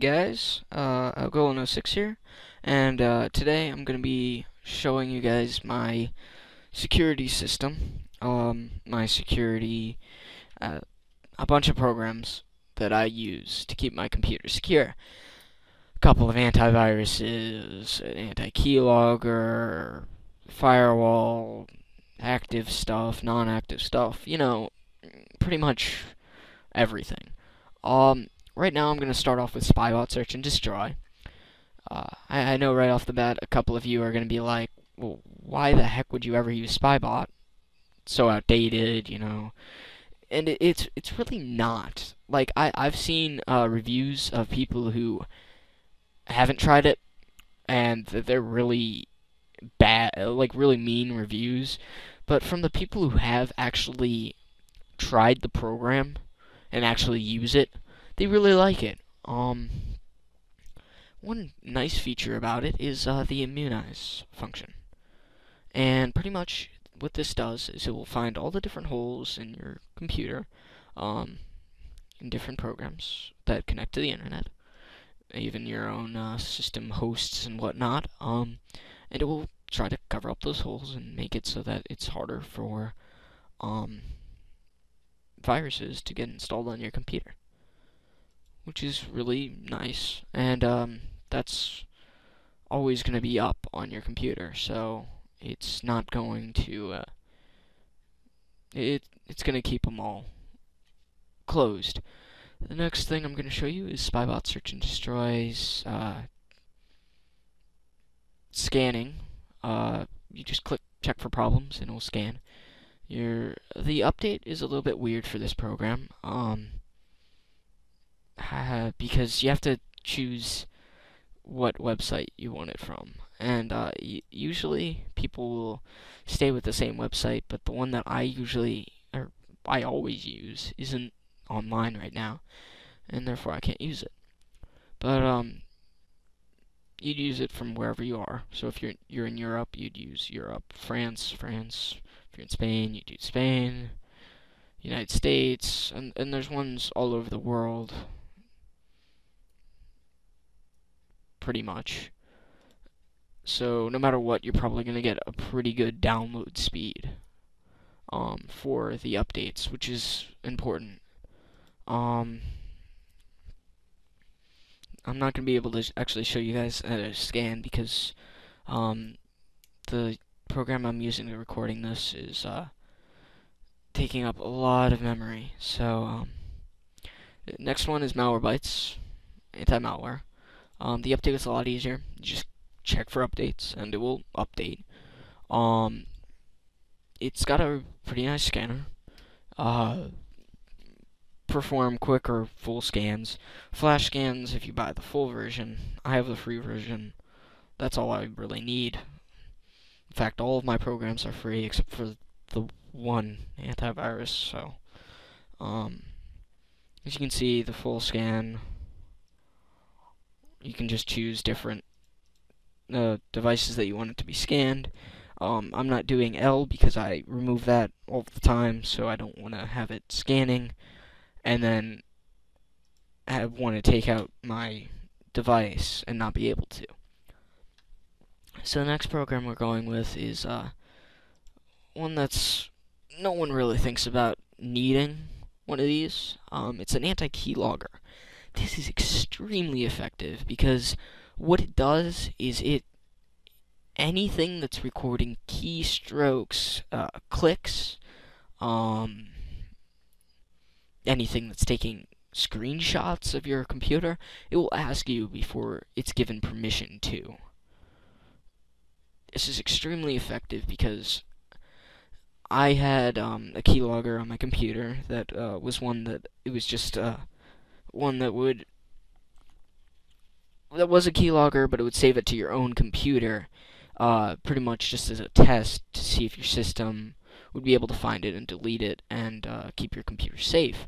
guys, Algolo06 here, and today I'm going to be showing you guys my security system, my security, uh, a bunch of programs that I use to keep my computer secure. A couple of antiviruses, an anti-keylogger, firewall, active stuff, non-active stuff, pretty much everything. Um, right now I'm going to start off with Spybot Search and Destroy. I know right off the bat a couple of you are going to be like, well, why the heck would you ever use Spybot? It's so outdated. And it's really not. Like, I've seen reviews of people who haven't tried it, and they're really bad, like really mean reviews. But from the people who have actually tried the program and actually use it, they really like it. One nice feature about it is the immunize function. And pretty much what this does is it will find all the different holes in your computer, um, in different programs that connect to the internet, even your own system hosts and whatnot, and it will try to cover up those holes and make it so that it's harder for um, viruses to get installed on your computer, which is really nice. And that's always going to be up on your computer, so it's not going to it's going to keep them all closed. The next thing I'm going to show you is Spybot Search and Destroy's scanning. You just click check for problems and it'll scan. The update is a little bit weird for this program, because you have to choose what website you want it from. And usually people will stay with the same website, but the one that I always use isn't online right now, and therefore I can't use it. But you'd use it from wherever you are. So if you're in Europe, you'd use Europe. France. If you're in Spain, you'd use Spain. United States, and there's ones all over the world, pretty much. So no matter what, you're probably going to get a pretty good download speed for the updates, which is important. I'm not going to be able to actually show you guys how to scan because the program I'm using to recording this is taking up a lot of memory. So the next one is Malwarebytes, anti-malware. The update is a lot easier. You just check for updates, and it will update. It's got a pretty nice scanner. Perform quick or full scans. Flash scans if you buy the full version. I have the free version. That's all I really need. In fact, all of my programs are free except for the one antivirus. So, as you can see, the full scan, you can just choose different devices that you want it to be scanned. I'm not doing L because I remove that all the time, so I don't want to have it scanning and then I want to take out my device and not be able to. So the next program we're going with is one that's no one really thinks about needing one of these. It's an anti-keylogger. This is extremely effective because what it does is anything that's recording keystrokes, clicks, anything that's taking screenshots of your computer, it will ask you before it's given permission to. This is extremely effective because I had a keylogger on my computer that was one that it was just one that was a keylogger, but it would save it to your own computer, pretty much just as a test to see if your system would be able to find it and delete it and keep your computer safe.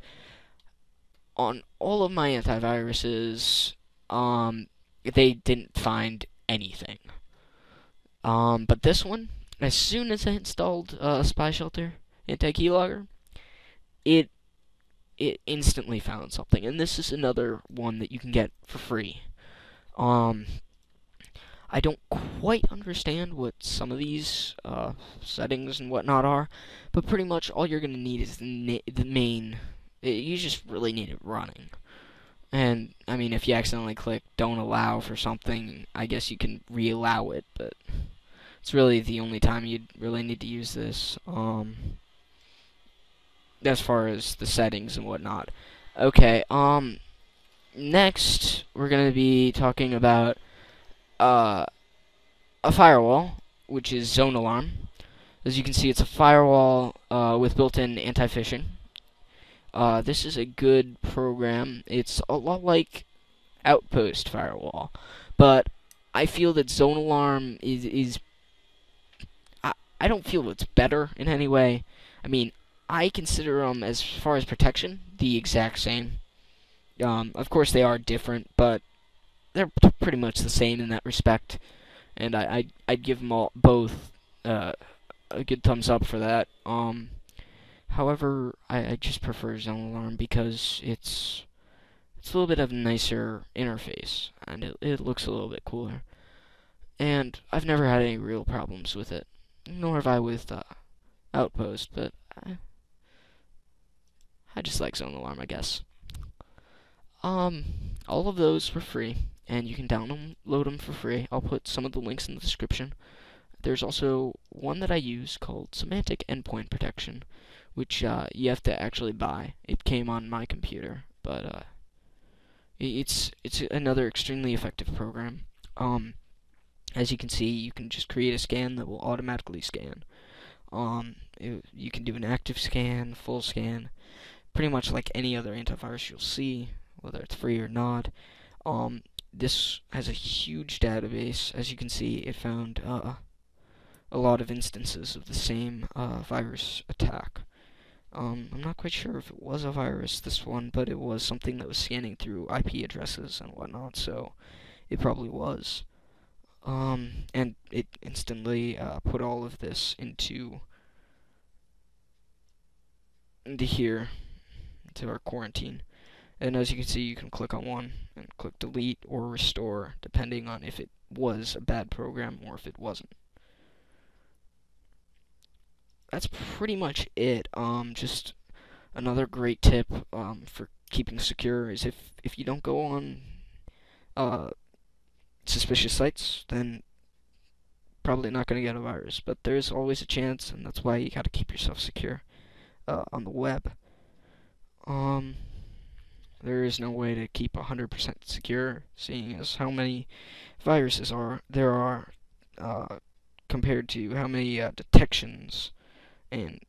On all of my antiviruses, they didn't find anything. But this one, as soon as I installed Spy Shelter anti-keylogger, it it instantly found something. And this is another one that you can get for free. Um, I don't quite understand what some of these settings and whatnot are, but pretty much all you're going to need is the main. You just really need it running. And, I mean, if you accidentally click don't allow for something, I guess you can re-allow it, but it's really the only time you'd really need to use this, as far as the settings and whatnot. Okay, next, we're going to be talking about, uh, a firewall, which is Zone Alarm. As you can see, it's a firewall with built-in anti-phishing. This is a good program. It's a lot like Outpost Firewall, but I feel that Zone Alarm is I don't feel it's better in any way. I mean, I consider them, as far as protection, the exact same. Of course, they are different, but they're pretty much the same in that respect. And I'd give them all both a good thumbs up for that. However, I just prefer Zone Alarm because it's a little bit of a nicer interface, and it looks a little bit cooler. And I've never had any real problems with it, nor have I with Outpost, but I just like Zone Alarm, I guess. All of those were free, and you can download them for free. I'll put some of the links in the description. There's also one that I use called Semantic Endpoint Protection, which you have to actually buy. It came on my computer, but it's another extremely effective program. As you can see, you can just create a scan that will automatically scan. You can do an active scan, full scan, pretty much like any other antivirus you'll see, whether it's free or not. This has a huge database. As you can see, it found a lot of instances of the same virus attack. I'm not quite sure if it was a virus, this one, but it was something that was scanning through IP addresses and whatnot, so it probably was. And it instantly put all of this into here, into our quarantine. And as you can see, you can click on one and click delete or restore, depending on if it was a bad program or if it wasn't. That's pretty much it. Just another great tip for keeping secure is if you don't go on suspicious sites, then probably not going to get a virus. But there's always a chance, and that's why you got to keep yourself secure on the web. There is no way to keep 100% secure, seeing as how many viruses there are compared to how many detections and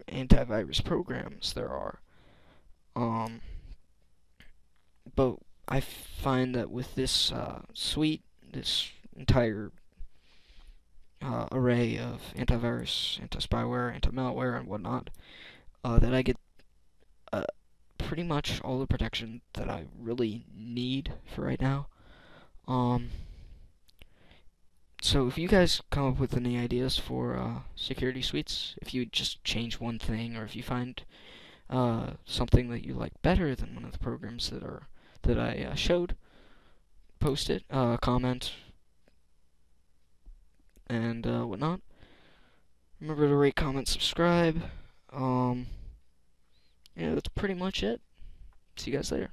antivirus programs there are. But I find that with this suite, this entire array of antivirus, anti-spyware, anti-malware, and whatnot, that I get pretty much all the protection that I really need for right now. So if you guys come up with any ideas for security suites, if you just change one thing, or if you find something that you like better than one of the programs that I showed, post it, comment, and whatnot. Remember to rate, comment, subscribe. Yeah, that's pretty much it. See you guys later.